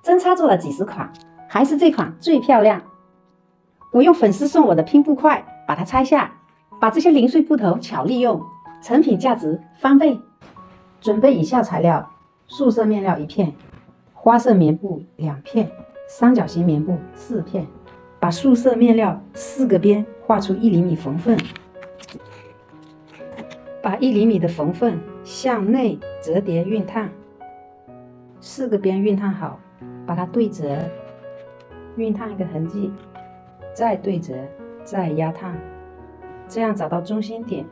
针插做了几十款，还是这款最漂亮。我用粉丝送我的拼布块把它拆下，把这些零碎布头巧利用，成品价值翻倍。准备以下材料：素色面料1片，花色棉布2片，三角形棉布4片。把素色面料4个边画出1厘米缝缝，把1厘米的缝缝向内折叠熨烫，4个边熨烫好，把它对折，熨烫一个痕迹，再对折，再压烫，这样找到中心点，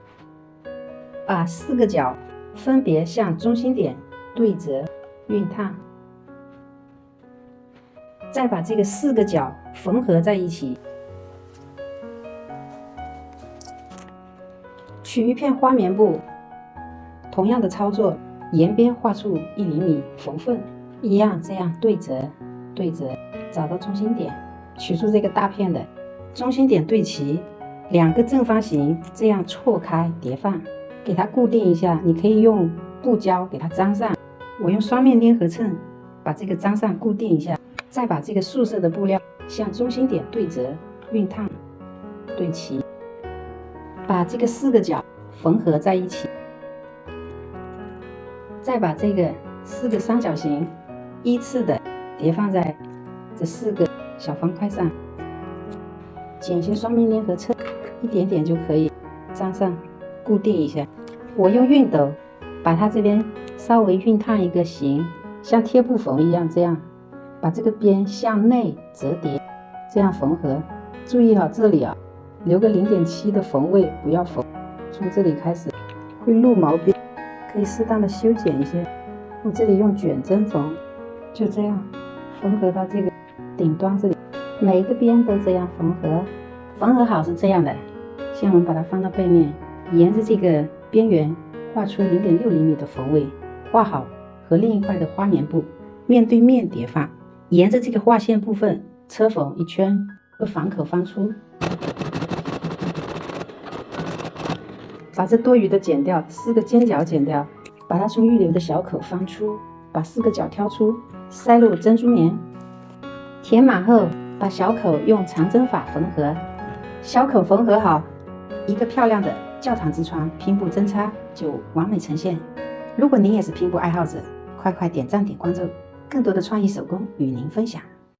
把4个角分别向中心点对折熨烫，再把这个4个角缝合在一起。取一片花棉布，同样的操作，沿边画出1厘米缝缝，一样这样对折，对折，找到中心点，取出这个大片的，中心点对齐，2个正方形这样错开叠放，给它固定一下。你可以用布胶给它粘上，我用双面粘合秤把这个粘上固定一下。再把这个素色的布料向中心点对折熨烫对齐，把这个4个角缝合在一起，再把这个4个三角形依次的叠放在这4个小方块上，剪些双面粘合秤，一点点就可以粘上固定一下。我用熨斗把它这边稍微熨烫一个形，像贴布缝一样，这样把这个边向内折叠，这样缝合。注意这里留个0.7的缝位，不要缝。从这里开始会露毛边，可以适当的修剪一些。我这里用卷针缝，就这样缝合到这个顶端这里，每一个边都这样缝合。缝合好是这样的，现在我们把它放到背面，沿着这个边缘画出0.6厘米的缝位，画好和另一块的花棉布面对面叠放。沿着这个画线部分车缝1圈，和反口翻出，把这多余的剪掉，4个尖角剪掉，把它从预留的小口翻出，把4个角挑出，塞入珍珠棉，填满后把小口用长针法缝合。小口缝合好，一个漂亮的教堂之窗拼布针插就完美呈现。如果您也是拼布爱好者，快点赞点关注，更多的创意手工与您分享。